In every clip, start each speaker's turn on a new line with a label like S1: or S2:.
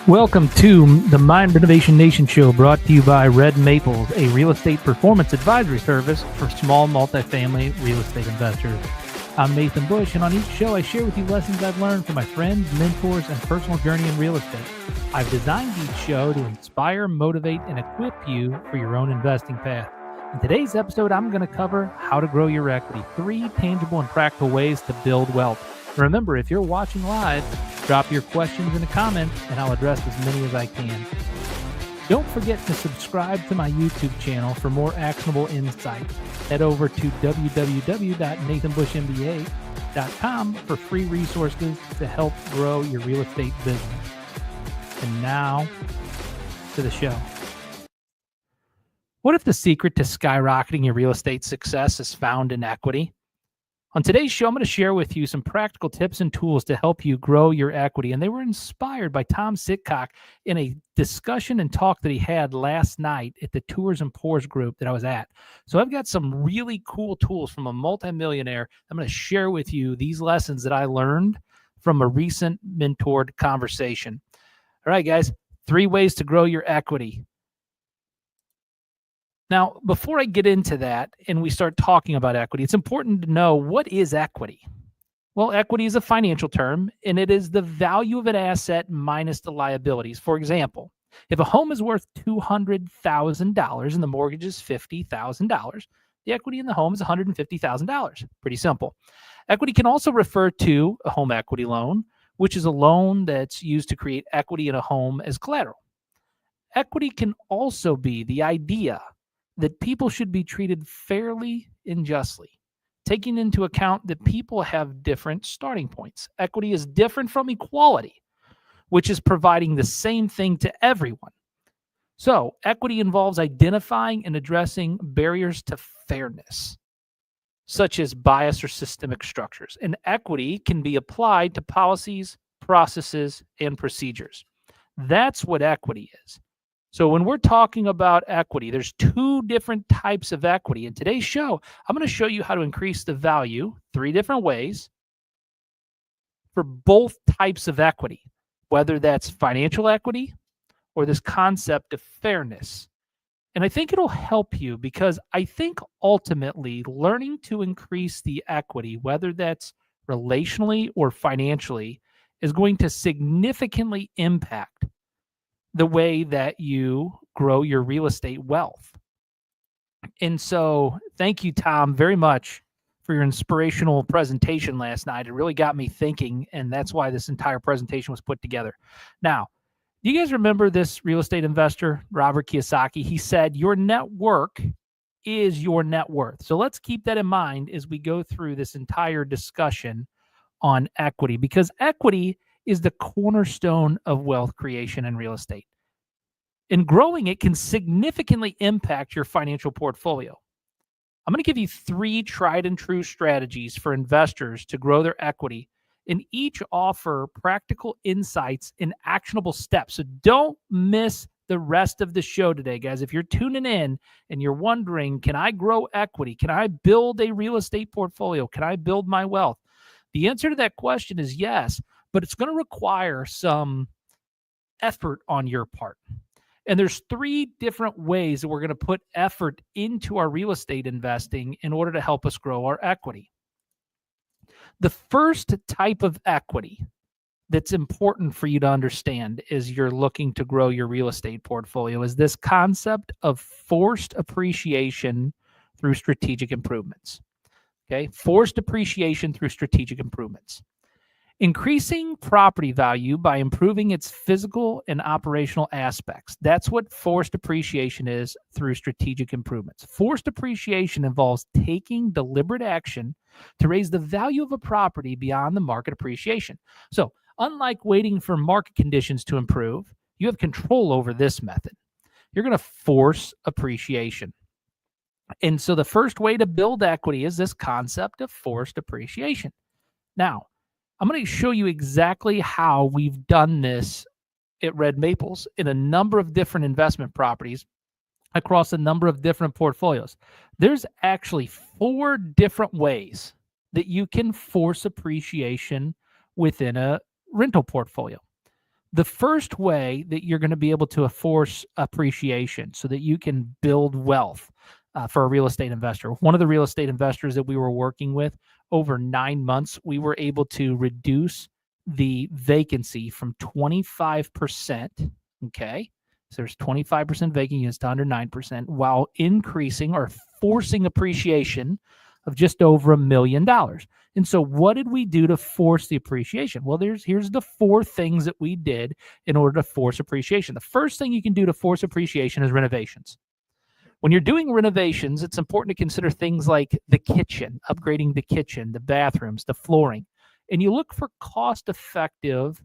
S1: Welcome to the Mind Renovation Nation show, brought to you by Red Maples, a real estate performance advisory service for small multifamily real estate investors. I'm Nathan Bush, and on each show I share with you lessons I've learned from my friends, mentors, and personal journey in real estate. I've designed each show to inspire, motivate, and equip you for your own investing path. In today's episode, I'm going to cover how to grow your equity, 3 tangible and practical ways to build wealth. Remember, if you're watching live, drop your questions in the comments and I'll address as many as I can. Don't forget to subscribe to my YouTube channel for more actionable insights. Head over to www.nathanbushmba.com for free resources to help grow your real estate business. And now to the show. What if the secret to skyrocketing your real estate success is found in equity? On today's show, I'm going to share with you some practical tips and tools to help you grow your equity. And they were inspired by Tom Sitcock in a discussion and talk that he had last night at the Tours and Pours group that I was at. So I've got some really cool tools from a multimillionaire. I'm going to share with you these lessons that I learned from a recent mentored conversation. All right, guys, 3 ways to grow your equity. Now, before I get into that and we start talking about equity, it's important to know, what is equity? Well, equity is a financial term, and it is the value of an asset minus the liabilities. For example, if a home is worth $200,000 and the mortgage is $50,000, the equity in the home is $150,000. Pretty simple. Equity can also refer to a home equity loan, which is a loan that's used to create equity in a home as collateral. Equity can also be the idea that people should be treated fairly and justly, taking into account that people have different starting points. Equity is different from equality, which is providing the same thing to everyone. So, equity involves identifying and addressing barriers to fairness, such as bias or systemic structures. And equity can be applied to policies, processes, and procedures. That's what equity is. So when we're talking about equity, there's 2 different types of equity. In today's show, I'm going to show you how to increase the value 3 different ways for both types of equity, whether that's financial equity or this concept of fairness. And I think it'll help you, because I think ultimately learning to increase the equity, whether that's relationally or financially, is going to significantly impact the way that you grow your real estate wealth. And so thank you, Tom, very much for your inspirational presentation last night. It really got me thinking, and that's why this entire presentation was put together. Now, do you guys remember this real estate investor, Robert Kiyosaki? He said, your network is your net worth. So let's keep that in mind as we go through this entire discussion on equity, because equity is the cornerstone of wealth creation in real estate. And growing it can significantly impact your financial portfolio. I'm going to give you 3 tried and true strategies for investors to grow their equity, and each offer practical insights and actionable steps. So don't miss the rest of the show today, guys. If you're tuning in and you're wondering, can I grow equity? Can I build a real estate portfolio? Can I build my wealth? The answer to that question is yes, but it's going to require some effort on your part. And there's 3 different ways that we're going to put effort into our real estate investing in order to help us grow our equity. The first type of equity that's important for you to understand as you're looking to grow your real estate portfolio is this concept of forced appreciation through strategic improvements. Okay, forced appreciation through strategic improvements. Increasing property value by improving its physical and operational aspects. That's what forced appreciation is through strategic improvements. Forced appreciation involves taking deliberate action to raise the value of a property beyond the market appreciation. So, unlike waiting for market conditions to improve, you have control over this method. You're going to force appreciation. And so the first way to build equity is this concept of forced appreciation. Now, I'm going to show you exactly how we've done this at Red Maples in a number of different investment properties across a number of different portfolios. There's actually 4 different ways that you can force appreciation within a rental portfolio. The first way that you're going to be able to force appreciation so that you can build wealth for a real estate investor. One of the real estate investors that we were working with, over 9 months, we were able to reduce the vacancy from 25%. Okay. So there's 25% vacant units to under 9% while increasing or forcing appreciation of just over $1 million. And so what did we do to force the appreciation? Well, here's the 4 things that we did in order to force appreciation. The first thing you can do to force appreciation is renovations. When you're doing renovations, it's important to consider things like the kitchen, upgrading the kitchen, the bathrooms, the flooring. And you look for cost-effective,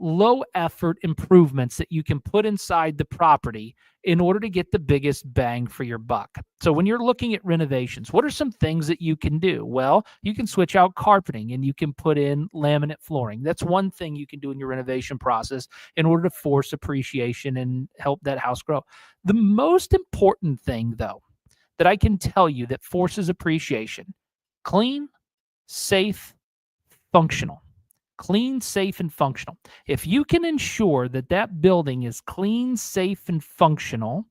S1: low-effort improvements that you can put inside the property in order to get the biggest bang for your buck. So when you're looking at renovations, what are some things that you can do? Well, you can switch out carpeting and you can put in laminate flooring. That's one thing you can do in your renovation process in order to force appreciation and help that house grow. The most important thing, though, that I can tell you that forces appreciation: clean, safe, functional. Clean, safe, and functional. If you can ensure that that building is clean, safe, and functional,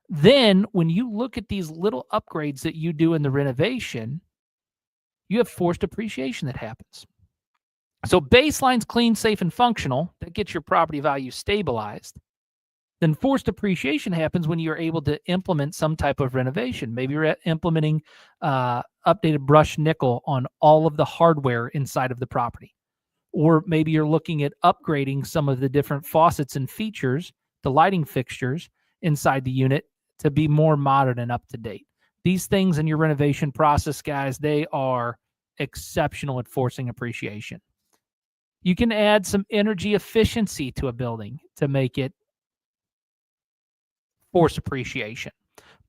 S1: then when you look at these little upgrades that you do in the renovation, you have forced appreciation that happens. So baseline's clean, safe, and functional. That gets your property value stabilized. Then forced appreciation happens when you're able to implement some type of renovation. Maybe you're implementing updated brushed nickel on all of the hardware inside of the property. Or maybe you're looking at upgrading some of the different faucets and features, the lighting fixtures inside the unit to be more modern and up to date. These things in your renovation process, guys, they are exceptional at forcing appreciation. You can add some energy efficiency to a building to make it force appreciation.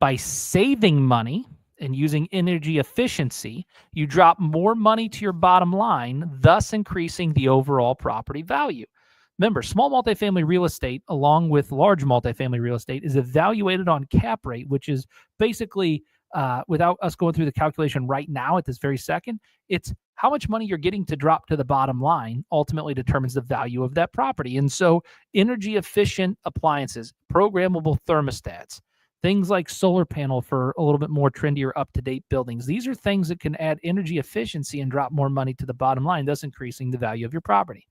S1: By saving money and using energy efficiency, you drop more money to your bottom line, thus increasing the overall property value. Remember, small multifamily real estate, along with large multifamily real estate, is evaluated on cap rate, which is basically, without us going through the calculation right now at this very second, it's how much money you're getting to drop to the bottom line ultimately determines the value of that property. And so energy efficient appliances, programmable thermostats, things like solar panel for a little bit more trendier, up-to-date buildings. These are things that can add energy efficiency and drop more money to the bottom line, thus increasing the value of your property.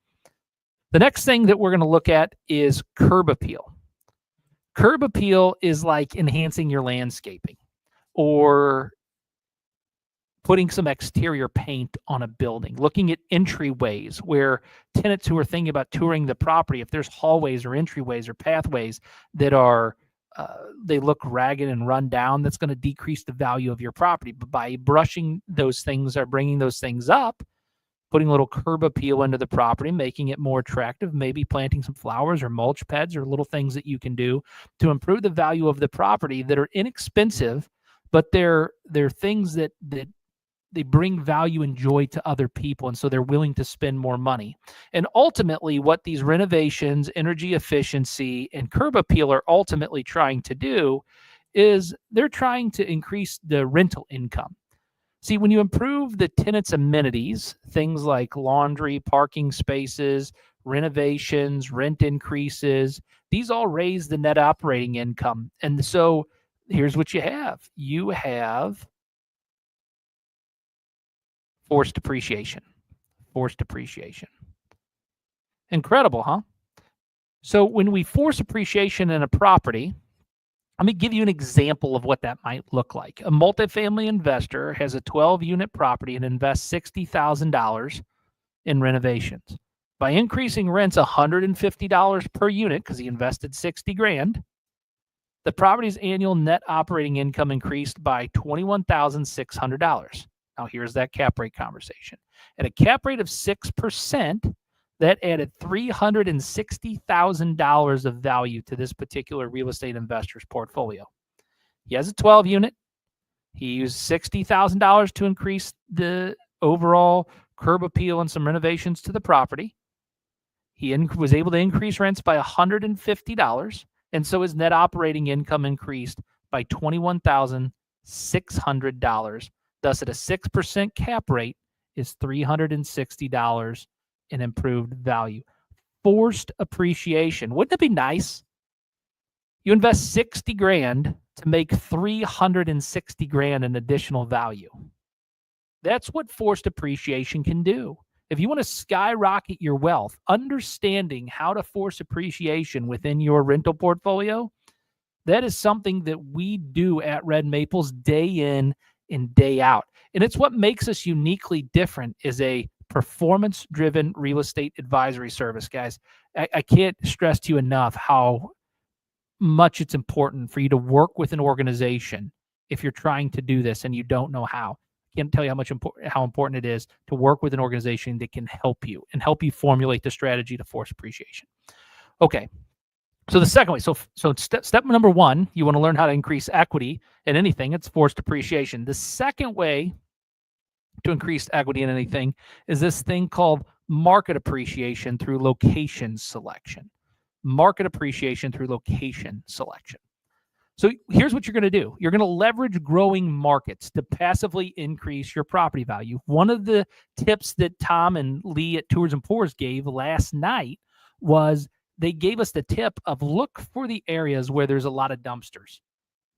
S1: The next thing that we're going to look at is curb appeal. Curb appeal is like enhancing your landscaping or putting some exterior paint on a building, looking at entryways where tenants who are thinking about touring the property, if there's hallways or entryways or pathways that are they look ragged and run down, that's going to decrease the value of your property. But by brushing those things or bringing those things up, putting a little curb appeal into the property, making it more attractive, maybe planting some flowers or mulch pads or little things that you can do to improve the value of the property that are inexpensive, but they're things that they bring value and joy to other people, and so they're willing to spend more money. And ultimately, what these renovations, energy efficiency, and curb appeal are ultimately trying to do is they're trying to increase the rental income. See, when you improve the tenant's amenities, things like laundry, parking spaces, renovations, rent increases, these all raise the net operating income. And so here's what you have. You have forced appreciation. Forced appreciation. Incredible, huh? So when we force appreciation in a property, let me give you an example of what that might look like. A multifamily investor has a 12-unit property and invests $60,000 in renovations. By increasing rents $150 per unit, because he invested $60,000, the property's annual net operating income increased by $21,600. Now, here's that cap rate conversation. At a cap rate of 6%, that added $360,000 of value to this particular real estate investor's portfolio. He has a 12-unit. He used $60,000 to increase the overall curb appeal and some renovations to the property. He was able to increase rents by $150, and so his net operating income increased by $21,600. Thus, at a 6% cap rate, is $360 and improved value. Forced appreciation. Wouldn't it be nice? You invest 60 grand to make 360 grand in additional value. That's what forced appreciation can do. If you want to skyrocket your wealth, understanding how to force appreciation within your rental portfolio, that is something that we do at Red Maples day in and day out. And it's what makes us uniquely different as a performance-driven real estate advisory service, guys. I can't stress to you enough how much it's important for you to work with an organization if you're trying to do this and you don't know how. I can't tell you how important it is to work with an organization that can help you and help you formulate the strategy to force appreciation. Okay. So the second way, so step number one, you want to learn how to increase equity in anything. It's forced appreciation. The second way to increase equity in anything is this thing called market appreciation through location selection. Market appreciation through location selection. So here's what you're going to do. You're going to leverage growing markets to passively increase your property value. One of the tips that Tom and Lee at Tours and Pours gave last night was they gave us the tip of look for the areas where there's a lot of dumpsters.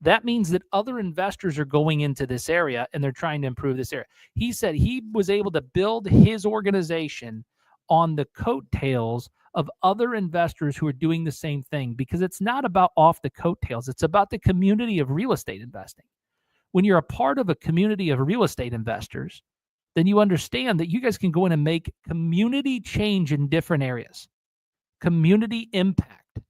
S1: That means that other investors are going into this area and they're trying to improve this area. He said he was able to build his organization on the coattails of other investors who are doing the same thing, because it's not about off the coattails. It's about the community of real estate investing. When you're a part of a community of real estate investors, then you understand that you guys can go in and make community change in different areas. Community impact.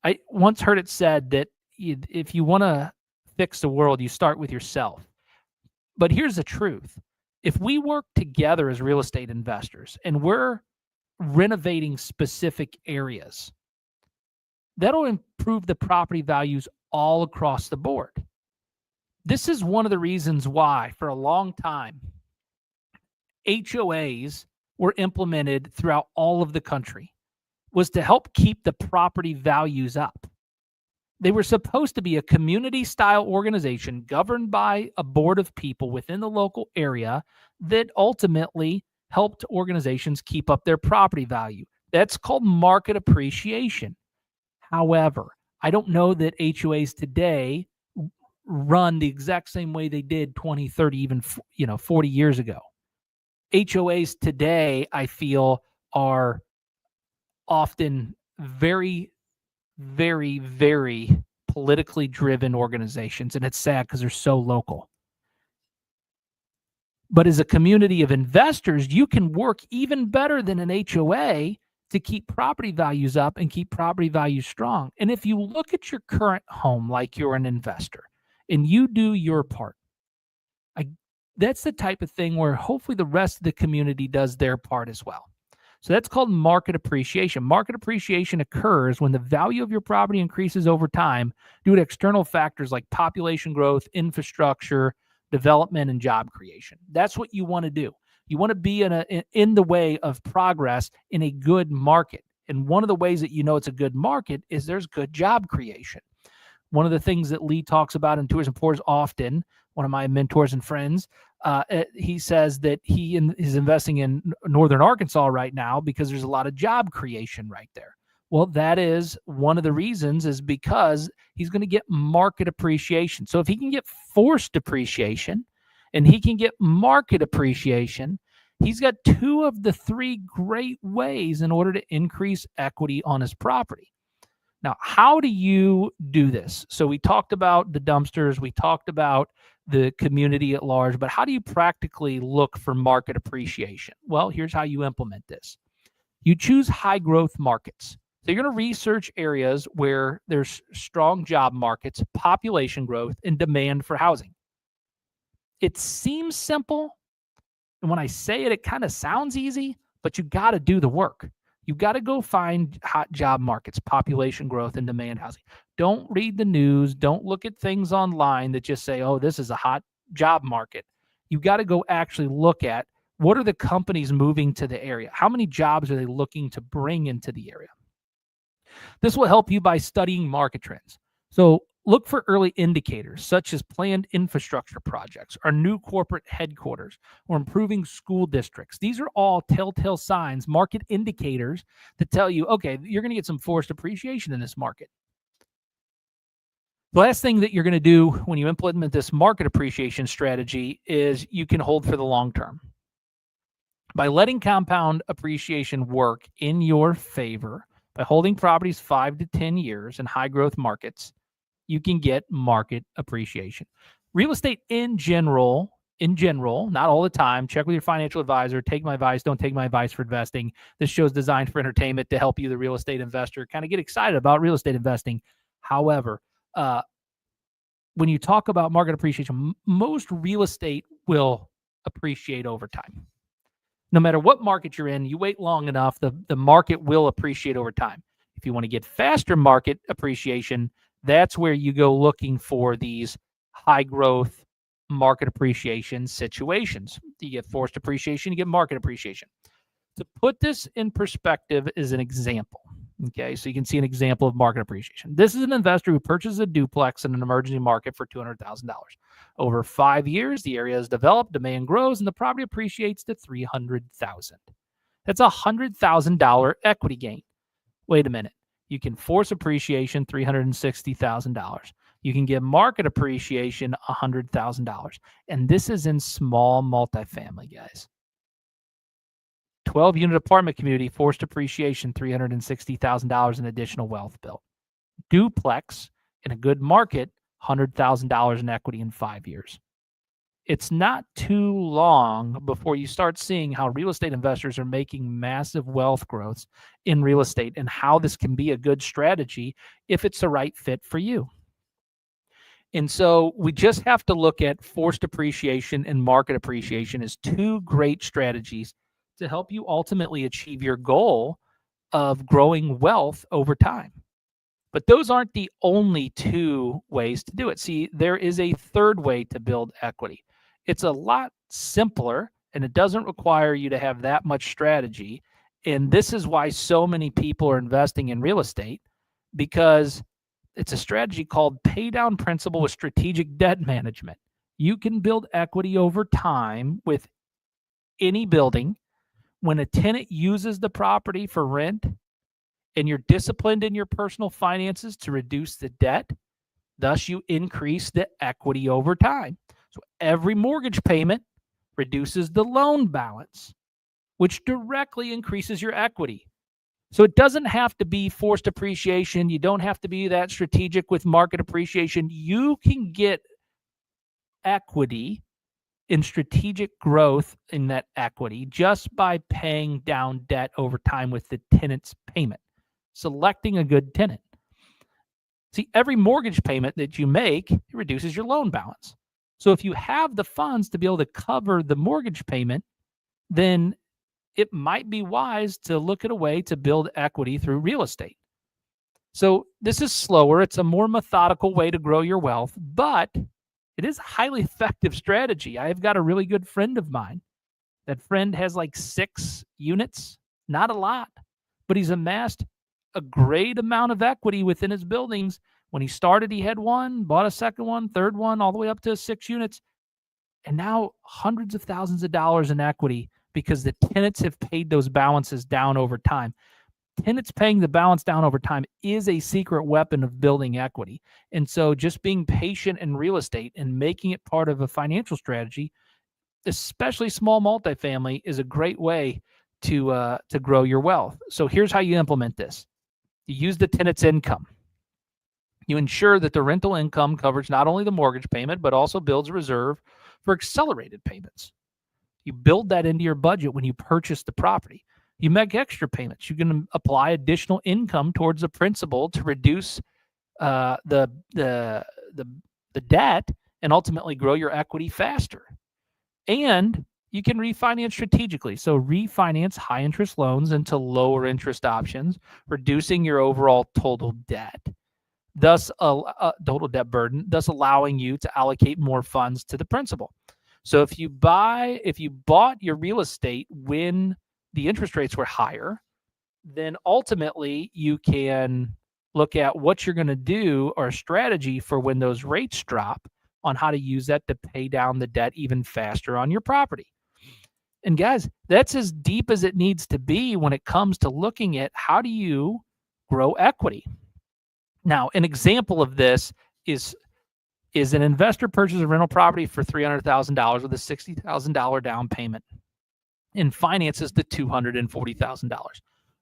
S1: I once heard it said that if you want to fix the world, you start with yourself. But here's the truth. If we work together as real estate investors and we're renovating specific areas, that'll improve the property values all across the board. This is one of the reasons why, for a long time, HOAs were implemented throughout all of the country, was to help keep the property values up. They were supposed to be a community-style organization governed by a board of people within the local area that ultimately helped organizations keep up their property value. That's called market appreciation. However, I don't know that HOAs today run the exact same way they did 20, 30, even 40 years ago. HOAs today, I feel, are often very, very, very politically driven organizations, and it's sad because they're so local. But as a community of investors, you can work even better than an HOA to keep property values up and keep property values strong. And if you look at your current home like you're an investor and you do your part, that's the type of thing where hopefully the rest of the community does their part as well. So that's called market appreciation. Market appreciation occurs when the value of your property increases over time due to external factors like population growth, infrastructure, development, and job creation. That's what you want to do. You want to be in the way of progress in a good market. And one of the ways that you know it's a good market is there's good job creation. One of the things that Lee talks about in Tours and Pours often, one of my mentors and friends, he says that he is investing in Northern Arkansas right now because there's a lot of job creation right there. Well, that is one of the reasons, is because he's going to get market appreciation. So if he can get forced appreciation and he can get market appreciation, he's got two of the three great ways in order to increase equity on his property. Now, how do you do this? So we talked about the dumpsters, we talked about the community at large, but how do you practically look for market appreciation? Well, here's how you implement this. You choose high growth markets. So you're going to research areas where there's strong job markets, population growth, and demand for housing. It seems simple, and when I say it, it kind of sounds easy, but you got to do the work. You've got to go find hot job markets, population growth, and demand housing. Don't read the news. Don't look at things online that just say, oh, this is a hot job market. You've got to go actually look at what are the companies moving to the area? How many jobs are they looking to bring into the area? This will help you by studying market trends. So Look for early indicators such as planned infrastructure projects, our new corporate headquarters, or improving school districts. These are all telltale signs, market indicators that tell you, okay, you're going to get some forced appreciation in this market. The last thing that you're going to do when you implement this market appreciation strategy is you can hold for the long term. By letting compound appreciation work in your favor, by holding properties 5 to 10 years in high growth markets, you can get market appreciation. Real estate in general, not all the time, check with your financial advisor, take my advice, don't take my advice for investing. This show is designed for entertainment to help you, the real estate investor, kind of get excited about real estate investing. However, when you talk about market appreciation, most real estate will appreciate over time. No matter what market you're in, you wait long enough, the market will appreciate over time. If you want to get faster market appreciation, that's where you go looking for these high growth market appreciation situations. You get forced appreciation, you get market appreciation. To put this in perspective is an example. Okay, so you can see an example of market appreciation. This is an investor who purchases a duplex in an emerging market for $200,000. Over 5 years, the area is developed, demand grows, and the property appreciates to $300,000. That's a $100,000 equity gain. Wait a minute. You can force appreciation, $360,000. You can get market appreciation, $100,000. And this is in small multifamily, guys. 12-unit apartment community, forced appreciation, $360,000 in additional wealth built. Duplex in a good market, $100,000 in equity in 5 years. It's not too long before you start seeing how real estate investors are making massive wealth growths in real estate and how this can be a good strategy if it's the right fit for you. And so we just have to look at forced appreciation and market appreciation as two great strategies to help you ultimately achieve your goal of growing wealth over time. But those aren't the only two ways to do it. See, there is a third way to build equity. It's a lot simpler, and it doesn't require you to have that much strategy. And this is why so many people are investing in real estate, because it's a strategy called pay down principal with strategic debt management. You can build equity over time with any building. When a tenant uses the property for rent and you're disciplined in your personal finances to reduce the debt, thus you increase the equity over time. So every mortgage payment reduces the loan balance, which directly increases your equity. So it doesn't have to be forced appreciation. You don't have to be that strategic with market appreciation. You can get equity in strategic growth in that equity just by paying down debt over time with the tenant's payment, selecting a good tenant. See, every mortgage payment that you make, it reduces your loan balance. So if you have the funds to be able to cover the mortgage payment, then it might be wise to look at a way to build equity through real estate. So this is slower. It's a more methodical way to grow your wealth, but it is a highly effective strategy. I've got a really good friend of mine. That friend has like 6 units, not a lot, but he's amassed a great amount of equity within his buildings. When he started, he had one, bought a second one, third one, all the way up to 6 units. And now hundreds of thousands of dollars in equity because the tenants have paid those balances down over time. Tenants paying the balance down over time is a secret weapon of building equity. And so just being patient in real estate and making it part of a financial strategy, especially small multifamily, is a great way to grow your wealth. So here's how you implement this. You use the tenant's income. You ensure that the rental income covers not only the mortgage payment, but also builds a reserve for accelerated payments. You build that into your budget when you purchase the property. You make extra payments. You can apply additional income towards the principal to reduce the debt and ultimately grow your equity faster. And you can refinance strategically. So refinance high interest loans into lower interest options, reducing your overall total debt, thus total debt burden, thus allowing you to allocate more funds to the principal. So if you bought your real estate when the interest rates were higher, then ultimately you can look at what you're going to do or a strategy for when those rates drop on how to use that to pay down the debt even faster on your property. And guys, that's as deep as it needs to be when it comes to looking at how do you grow equity. Now, an example of this is an investor purchases a rental property for $300,000 with a $60,000 down payment and finances the $240,000.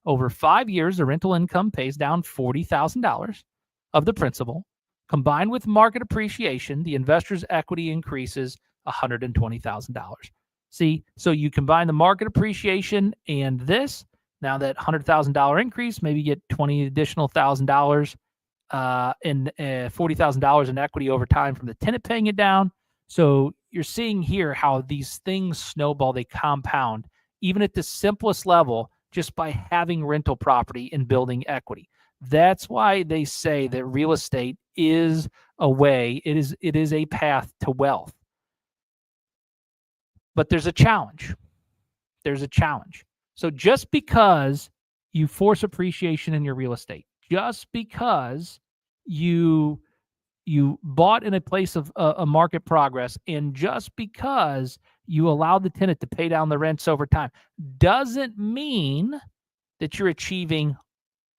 S1: Over 5 years, the rental income pays down $40,000 of the principal. Combined with market appreciation, the investor's equity increases $120,000. See, so you combine the market appreciation and this, now that $100,000 increase, maybe you get $20 additional thousand dollars and $40,000 in equity over time from the tenant paying it down. So you're seeing here how these things snowball, they compound, even at the simplest level, just by having rental property and building equity. That's why they say that real estate is a way, it is a path to wealth. But there's a challenge. There's a challenge. So just because you force appreciation in your real estate, just because you bought in a place of a market progress, and just because you allow the tenant to pay down the rents over time, doesn't mean that you're achieving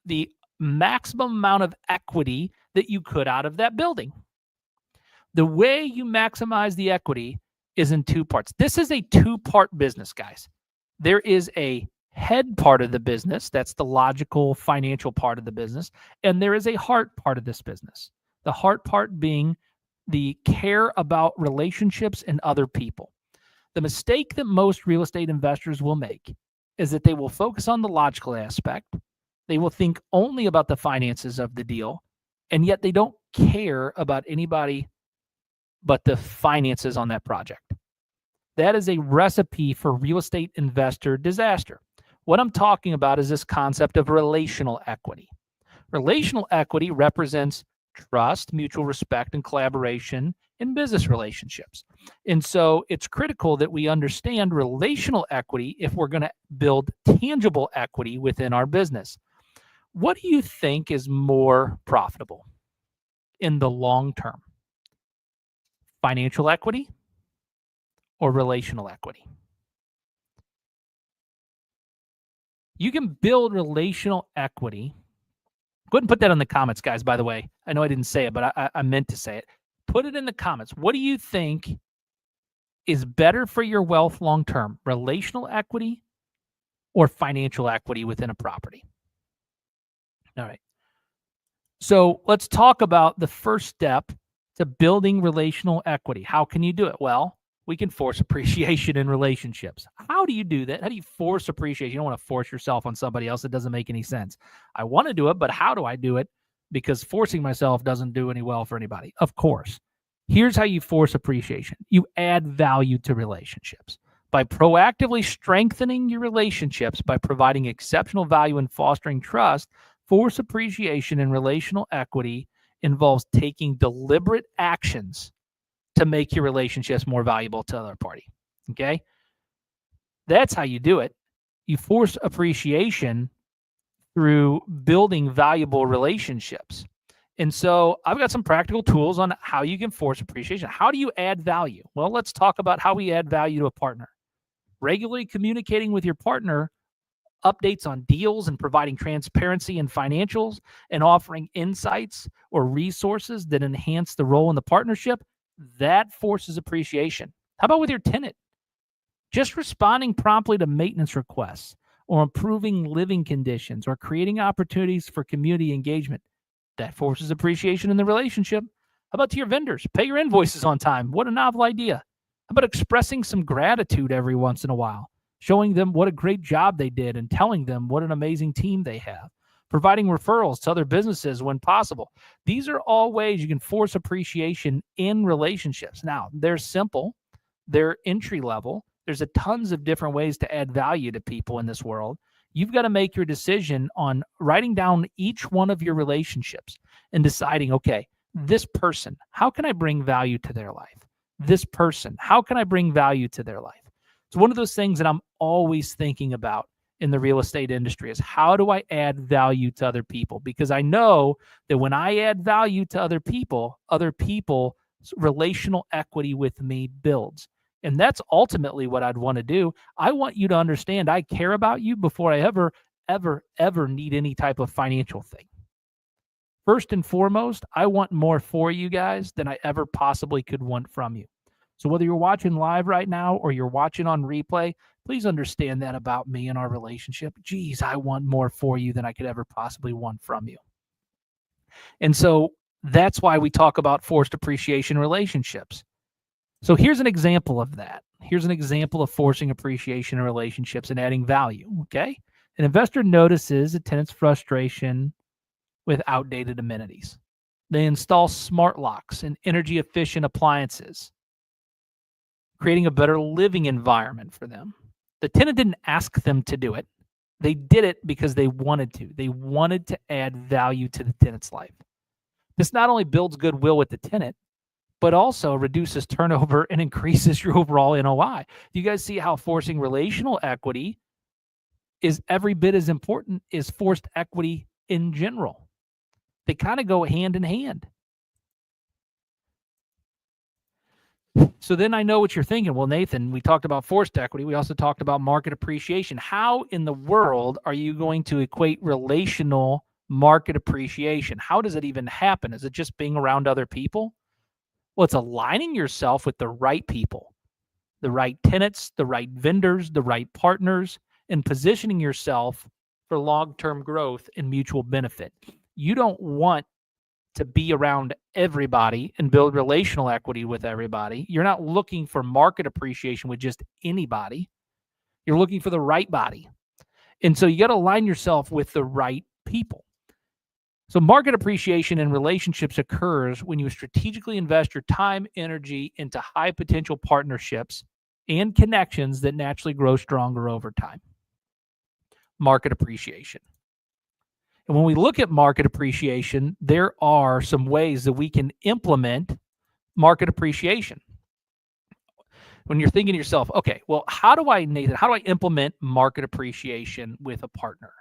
S1: the maximum amount of equity that you could out of that building. The way you maximize the equity is in two parts. This is a two-part business, guys. There is a head part of the business, that's the logical financial part of the business, and there is a heart part of this business. The heart part being the care about relationships and other people. The mistake that most real estate investors will make is that they will focus on the logical aspect. They will think only about the finances of the deal, and yet they don't care about anybody but the finances on that project. That is a recipe for real estate investor disaster. What I'm talking about is this concept of relational equity. Relational equity represents trust, mutual respect, and collaboration in business relationships. And so it's critical that we understand relational equity if we're going to build tangible equity within our business. What do you think is more profitable in the long term? Financial equity or relational equity? You can build relational equity. Go ahead and put that in the comments, guys, by the way. I know I didn't say it, but I meant to say it. Put it in the comments. What do you think is better for your wealth long term? Relational equity or financial equity within a property? All right. So let's talk about the first step to building relational equity. How can you do it? Well, we can force appreciation in relationships. How do you do that? How do you force appreciation? You don't want to force yourself on somebody else. It doesn't make any sense. I want to do it, but how do I do it? Because forcing myself doesn't do any well for anybody. Of course. Here's how you force appreciation. You add value to relationships. By proactively strengthening your relationships, by providing exceptional value and fostering trust, force appreciation and relational equity involves taking deliberate actions to make your relationships more valuable to the other party. Okay? That's how you do it. You force appreciation through building valuable relationships. And so I've got some practical tools on how you can force appreciation. How do you add value? Well, let's talk about how we add value to a partner. Regularly communicating with your partner updates on deals and providing transparency in financials and offering insights or resources that enhance the role in the partnership, that forces appreciation. How about with your tenant? Just responding promptly to maintenance requests or improving living conditions or creating opportunities for community engagement, that forces appreciation in the relationship. How about to your vendors? Pay your invoices on time. What a novel idea. How about expressing some gratitude every once in a while? Showing them what a great job they did and telling them what an amazing team they have. Providing referrals to other businesses when possible. These are all ways you can force appreciation in relationships. Now, they're simple. They're entry level. There's a tons of different ways to add value to people in this world. You've got to make your decision on writing down each one of your relationships and deciding, okay, this person, how can I bring value to their life? This person, how can I bring value to their life? It's one of those things that I'm always thinking about in the real estate industry is how do I add value to other people? Because I know that when I add value to other people's relational equity with me builds. And that's ultimately what I'd want to do. I want you to understand I care about you before I ever need any type of financial thing. First and foremost, I want more for you guys than I ever possibly could want from you. So whether you're watching live right now or you're watching on replay, please understand that about me and our relationship. Geez, I want more for you than I could ever possibly want from you. And so that's why we talk about forced appreciation relationships. So here's an example of that. Here's an example of forcing appreciation in relationships and adding value, okay? An investor notices a tenant's frustration with outdated amenities. They install smart locks and energy-efficient appliances, creating a better living environment for them. The tenant didn't ask them to do it. They did it because they wanted to. They wanted to add value to the tenant's life. This not only builds goodwill with the tenant, but also reduces turnover and increases your overall NOI. Do you guys see how forcing relational equity is every bit as important as forced equity in general? They kind of go hand in hand. So then I know what you're thinking. Well, Nathan, we talked about forced equity. We also talked about market appreciation. How in the world are you going to equate relational market appreciation? How does it even happen? Is it just being around other people? Well, it's aligning yourself with the right people, the right tenants, the right vendors, the right partners, and positioning yourself for long-term growth and mutual benefit. You don't want to be around everybody and build relational equity with everybody. You're not looking for market appreciation with just anybody. You're looking for the right body. And so you got to align yourself with the right people. So market appreciation in relationships occurs when you strategically invest your time, energy into high potential partnerships and connections that naturally grow stronger over time. Market appreciation. And when we look at market appreciation, there are some ways that we can implement market appreciation. When you're thinking to yourself, okay, well, how do I implement market appreciation with a partner?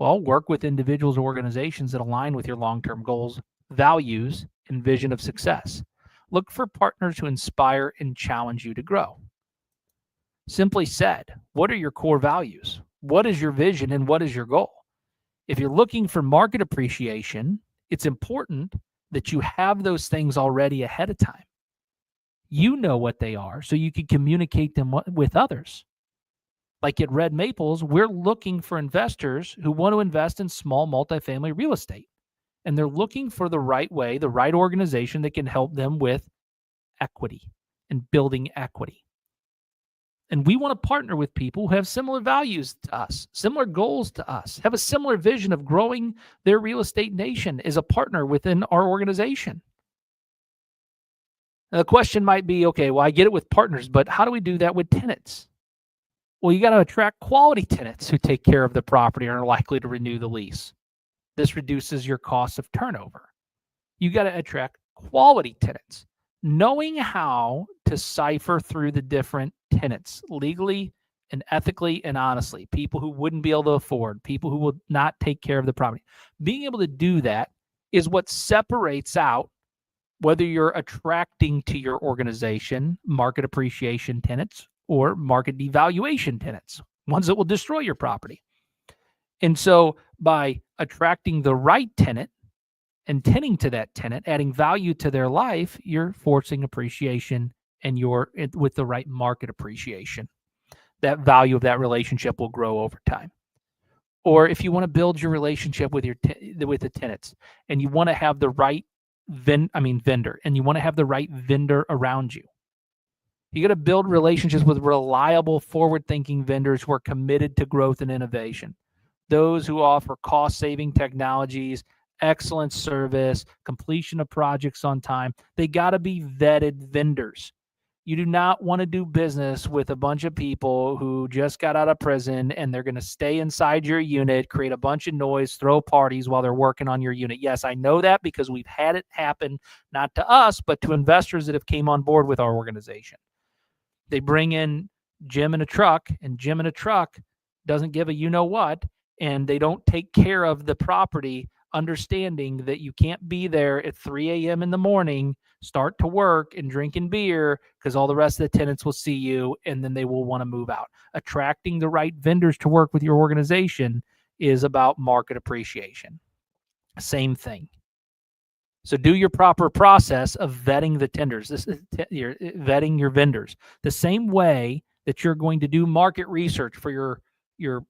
S1: Well, work with individuals or organizations that align with your long-term goals, values, and vision of success. Look for partners who inspire and challenge you to grow. Simply said, what are your core values? What is your vision and what is your goal? If you're looking for market appreciation, it's important that you have those things already ahead of time. You know what they are, so you can communicate them with others. Like at Red Maples, we're looking for investors who want to invest in small multifamily real estate. And they're looking for the right way, the right organization that can help them with equity and building equity. And we want to partner with people who have similar values to us, similar goals to us, have a similar vision of growing their real estate nation as a partner within our organization. Now, the question might be, okay, well, I get it with partners, but how do we do that with tenants? Well, you got to attract quality tenants who take care of the property and are likely to renew the lease. This reduces your cost of turnover. You got to attract quality tenants. Knowing how to cipher through the different tenants legally and ethically and honestly, people who wouldn't be able to afford, people who will not take care of the property. Being able to do that is what separates out whether you're attracting to your organization market appreciation tenants or market devaluation tenants, ones that will destroy your property. And so by attracting the right tenant and tending to that tenant, adding value to their life, you're forcing appreciation and you're with the right market appreciation. That value of that relationship will grow over time. Or if you want to build your relationship with with the tenants and you want to have the right vendor, and you want to have the right vendor around you. You got to build relationships with reliable, forward-thinking vendors who are committed to growth and innovation. Those who offer cost-saving technologies, excellent service, completion of projects on time. They got to be vetted vendors. You do not want to do business with a bunch of people who just got out of prison and they're going to stay inside your unit, create a bunch of noise, throw parties while they're working on your unit. Yes, I know that because we've had it happen, not to us, but to investors that have came on board with our organization. They bring in Jim in a truck, and Jim in a truck doesn't give a you-know-what, and they don't take care of the property, understanding that you can't be there at 3 a.m. in the morning, start to work and drinking beer, because all the rest of the tenants will see you and then they will want to move out. Attracting the right vendors to work with your organization is about market appreciation. Same thing. So do your proper process of vetting the tenders. This is you're vetting your vendors. The same way that you're going to do market research for your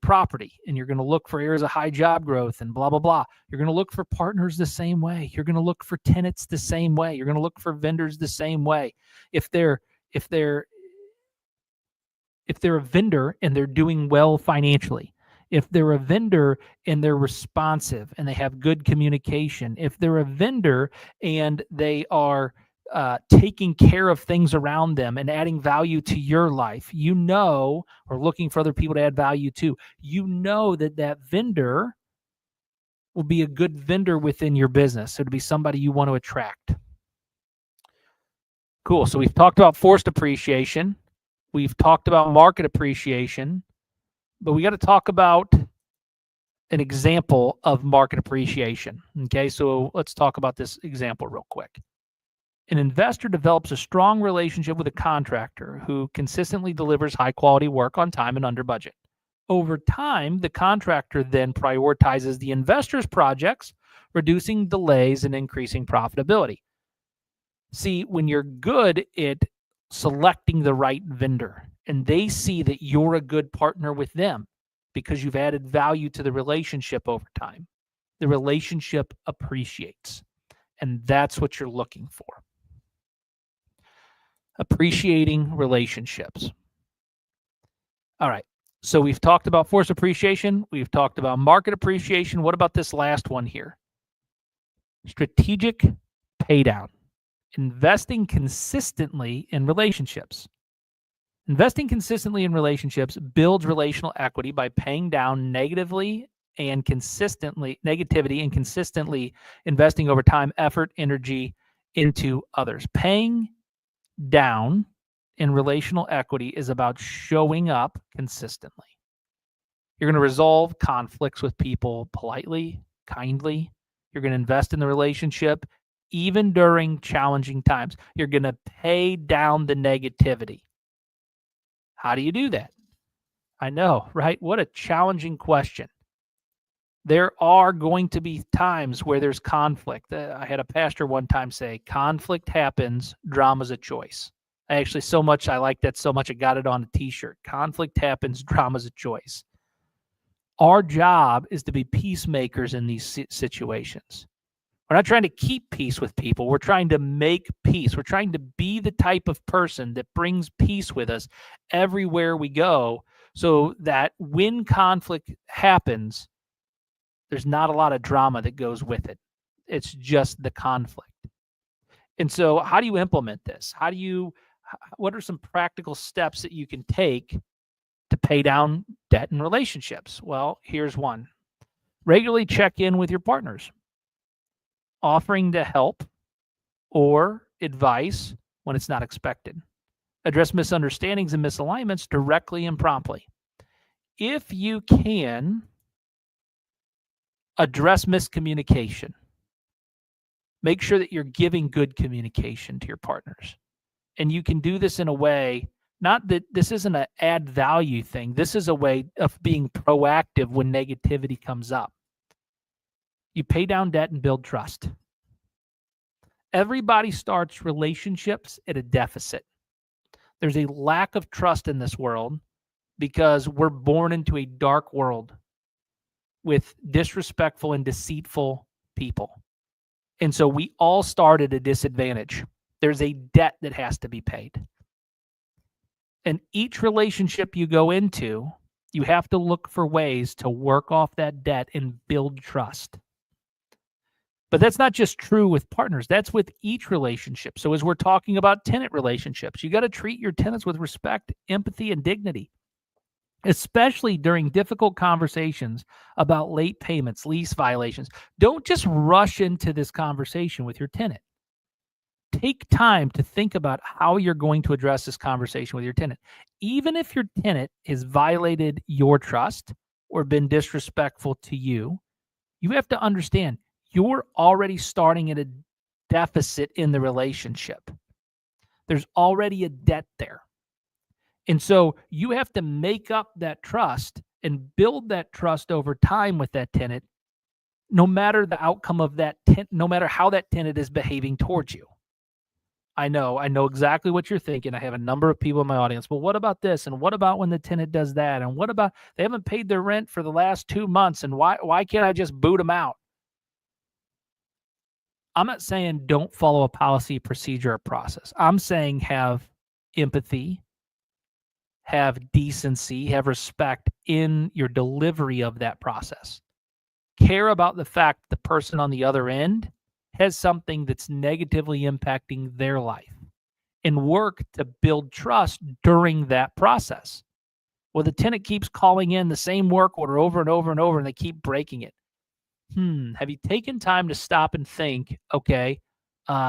S1: property, and you're going to look for areas of high job growth and blah blah blah. You're going to look for partners the same way. You're going to look for tenants the same way. You're going to look for vendors the same way. If they're a vendor and they're doing well financially, if they're a vendor and they're responsive and they have good communication, if they're a vendor and they are taking care of things around them and adding value to your life, or looking for other people to add value to, that vendor will be a good vendor within your business. So to be somebody you want to attract. Cool. So we've talked about forced appreciation. We've talked about market appreciation, but we got to talk about an example of market appreciation. Okay, so let's talk about this example real quick. An investor develops a strong relationship with a contractor who consistently delivers high quality work on time and under budget. Over time, the contractor then prioritizes the investor's projects, reducing delays and increasing profitability. See, when you're good at selecting the right vendor and they see that you're a good partner with them because you've added value to the relationship over time, the relationship appreciates. And that's what you're looking for. Appreciating relationships. All right. So we've talked about force appreciation. We've talked about market appreciation. What about this last one here? Strategic paydown. Investing consistently in relationships. Investing consistently in relationships builds relational equity by paying down negativity and consistently investing over time, effort, energy into others. Paying down in relational equity is about showing up consistently. You're going to resolve conflicts with people politely, kindly. You're going to invest in the relationship even during challenging times. You're going to pay down the negativity. How do you do that? I know, right? What a challenging question. There are going to be times where there's conflict. I had a pastor one time say, conflict happens, drama's a choice. I like that so much, I got it on a t-shirt. Conflict happens, drama's a choice. Our job is to be peacemakers in these situations. We're not trying to keep peace with people. We're trying to make peace. We're trying to be the type of person that brings peace with us everywhere we go, so that when conflict happens, there's not a lot of drama that goes with it. It's just the conflict. And so how do you implement this? What are some practical steps that you can take to pay down debt in relationships? Well, here's one. Regularly check in with your partners. Offering to help or advice when it's not expected. Address misunderstandings and misalignments directly and promptly. If you can address miscommunication, make sure that you're giving good communication to your partners. And you can do this in a way, not that this isn't an add value thing. This is a way of being proactive when negativity comes up. You pay down debt and build trust. Everybody starts relationships at a deficit. There's a lack of trust in this world because we're born into a dark world with disrespectful and deceitful people. And so we all start at a disadvantage. There's a debt that has to be paid. And each relationship you go into, you have to look for ways to work off that debt and build trust. But that's not just true with partners. That's with each relationship. So as we're talking about tenant relationships, you got to treat your tenants with respect, empathy, and dignity, especially during difficult conversations about late payments, lease violations. Don't just rush into this conversation with your tenant. take time to think about how you're going to address this conversation with your tenant. Even if your tenant has violated your trust or been disrespectful to you, you have to understand you're already starting at a deficit in the relationship. There's already a debt there. And so you have to make up that trust and build that trust over time with that tenant, no matter the outcome of that no matter how that tenant is behaving towards you. I know exactly what you're thinking. I have a number of people in my audience. Well, what about this? And what about when the tenant does that? And what about they haven't paid their rent for the last 2 months? And why can't I just boot them out? I'm not saying don't follow a policy, procedure, or process. I'm saying have empathy, have decency, have respect in your delivery of that process. Care about the fact the person on the other end has something that's negatively impacting their life and work to build trust during that process. Well, the tenant keeps calling in the same work order over and over and over, and they keep breaking it. Have you taken time to stop and think, okay,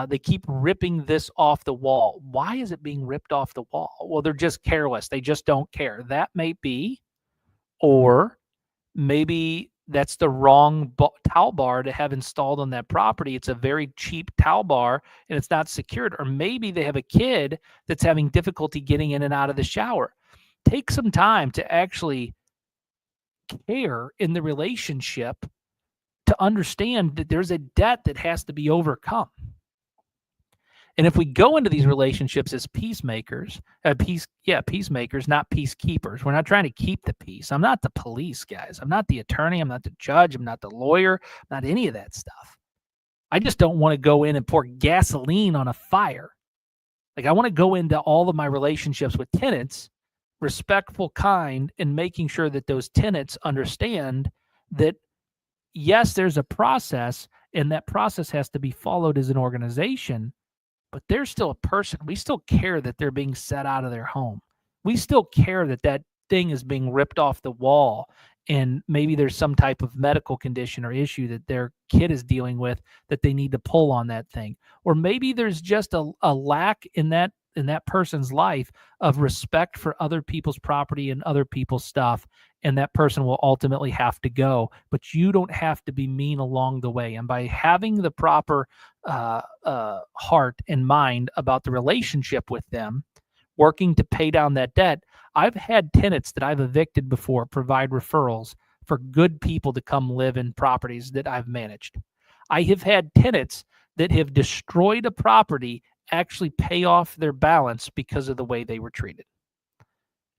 S1: they keep ripping this off the wall. Why is it being ripped off the wall? Well, they're just careless. They just don't care. That may be, or maybe that's the wrong towel bar to have installed on that property. It's a very cheap towel bar and it's not secured. Or maybe they have a kid that's having difficulty getting in and out of the shower. Take some time to actually care in the relationship to understand that there's a debt that has to be overcome. And if we go into these relationships as peacemakers, peacemakers, not peacekeepers. We're not trying to keep the peace. I'm not the police, guys. I'm not the attorney. I'm not the judge. I'm not the lawyer. I'm not any of that stuff. I just don't want to go in and pour gasoline on a fire. Like, I want to go into all of my relationships with tenants, respectful, kind, and making sure that those tenants understand that, yes, there's a process, and that process has to be followed as an organization. But they're still a person. We still care that they're being set out of their home. We still care that that thing is being ripped off the wall, and maybe there's some type of medical condition or issue that their kid is dealing with that they need to pull on that thing. Or maybe there's just a lack in that person's life of respect for other people's property and other people's stuff, and that person will ultimately have to go. But you don't have to be mean along the way. And by having the proper heart and mind about the relationship with them, working to pay down that debt. I've had tenants that I've evicted before provide referrals for good people to come live in properties that I've managed. I have had tenants that have destroyed a property actually pay off their balance because of the way they were treated.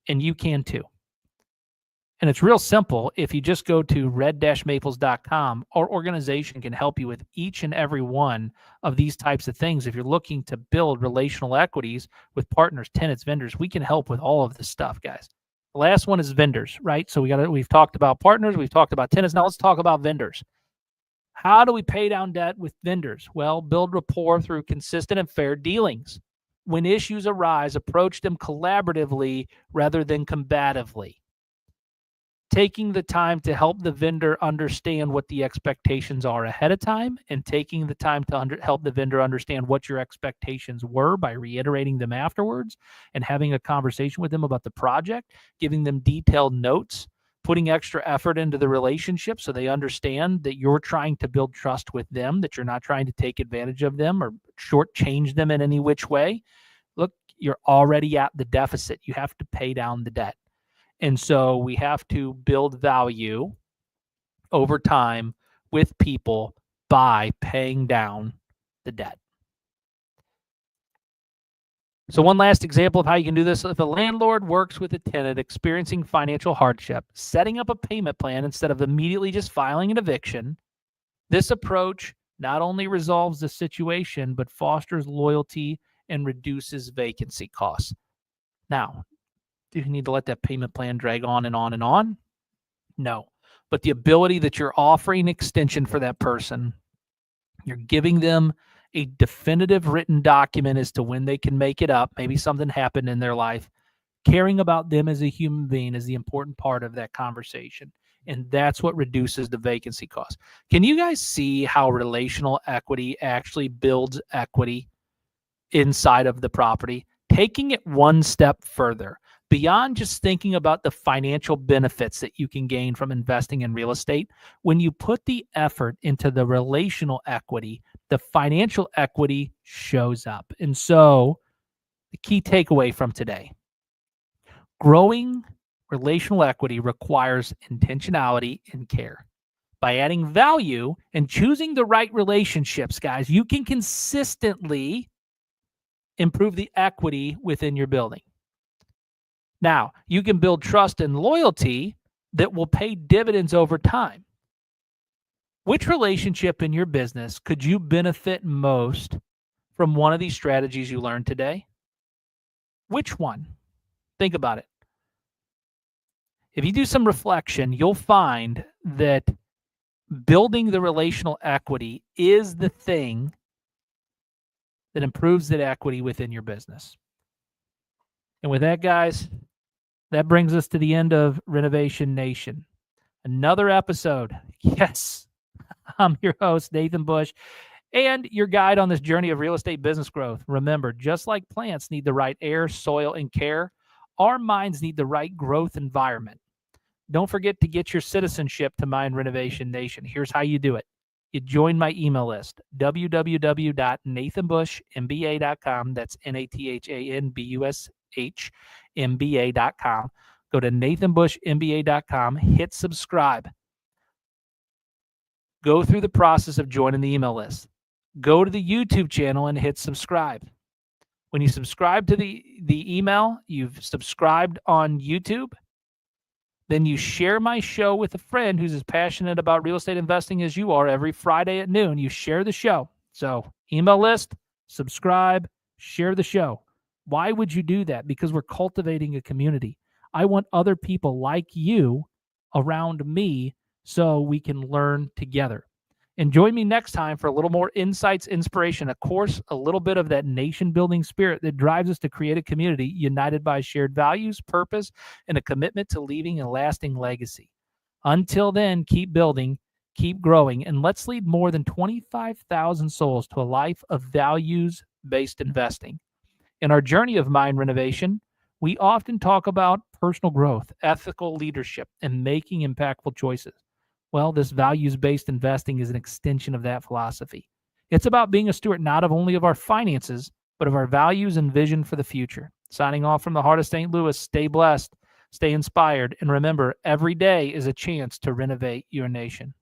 S1: And you can too. And it's real simple. If you just go to red-maples.com, our organization can help you with each and every one of these types of things. If you're looking to build relational equities with partners, tenants, vendors, we can help with all of this stuff, guys. The last one is vendors, right? So we've talked about partners, we've talked about tenants. Now let's talk about vendors. How do we pay down debt with vendors? Well, build rapport through consistent and fair dealings. When issues arise, approach them collaboratively rather than combatively. Taking the time to help the vendor understand what the expectations are ahead of time, and taking the time to help the vendor understand what your expectations were by reiterating them afterwards, and having a conversation with them about the project, giving them detailed notes, putting extra effort into the relationship so they understand that you're trying to build trust with them, that you're not trying to take advantage of them or shortchange them in any which way. Look, you're already at the deficit. You have to pay down the debt. And so we have to build value over time with people by paying down the debt. So one last example of how you can do this. If a landlord works with a tenant experiencing financial hardship, setting up a payment plan instead of immediately just filing an eviction, this approach not only resolves the situation, but fosters loyalty and reduces vacancy costs. Now, do you need to let that payment plan drag on and on and on? No. But the ability that you're offering extension for that person, you're giving them a definitive written document as to when they can make it up. Maybe something happened in their life. Caring about them as a human being is the important part of that conversation. And that's what reduces the vacancy cost. Can you guys see how relational equity actually builds equity? inside of the property, taking it one step further beyond just thinking about the financial benefits that you can gain from investing in real estate. When you put the effort into the relational equity, the financial equity shows up. And so the key takeaway from today: growing relational equity requires intentionality and care. By adding value and choosing the right relationships, guys, you can consistently improve the equity within your building. Now, you can build trust and loyalty that will pay dividends over time. Which relationship in your business could you benefit most from one of these strategies you learned today? Which one? Think about it. If you do some reflection, you'll find that building the relational equity is the thing that improves that equity within your business. And with that, guys, that brings us to the end of Renovation Nation. Another episode. Yes, I'm your host, Nathan Bush, and your guide on this journey of real estate business growth. Remember, just like plants need the right air, soil, and care, our minds need the right growth environment. Don't forget to get your citizenship to Mind Renovation Nation. Here's how you do it. You join my email list, www.nathanbushmba.com. That's NathanBushMBA.com. Go to nathanbushmba.com, hit subscribe. Go through the process of joining the email list. Go to the YouTube channel and hit subscribe. When you subscribe to the email, you've subscribed on YouTube. Then you share my show with a friend who's as passionate about real estate investing as you are. Every Friday at noon, you share the show. So email list, subscribe, share the show. Why would you do that? Because we're cultivating a community. I want other people like you around me so we can learn together. And join me next time for a little more insights, inspiration, of course, a little bit of that nation-building spirit that drives us to create a community united by shared values, purpose, and a commitment to leaving a lasting legacy. Until then, keep building, keep growing, and let's lead more than 25,000 souls to a life of values-based investing. In our journey of mind renovation, we often talk about personal growth, ethical leadership, and making impactful choices. Well, this values-based investing is an extension of that philosophy. It's about being a steward not only of our finances, but of our values and vision for the future. Signing off from the heart of St. Louis, stay blessed, stay inspired, and remember, every day is a chance to renovate your nation.